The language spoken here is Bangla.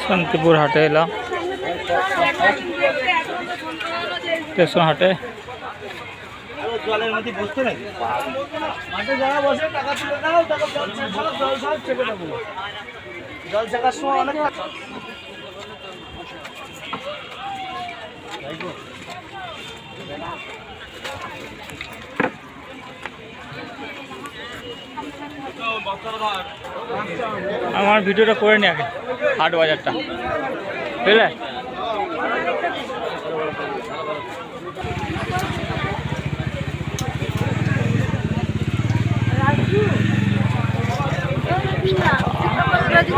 শান্তিপুর হাটে এলাম, স্টেশন হাটে। জলের মধ্যে বসতে নাকি মাঠে যারা বসে টাকা তুলে দাও, টাকা জল সব চেপে দেবো। জল ছাকার সময় অনেক আমার ভিডিওটা করে নি আগে, হাট বাজারটা বুঝলে। রাজু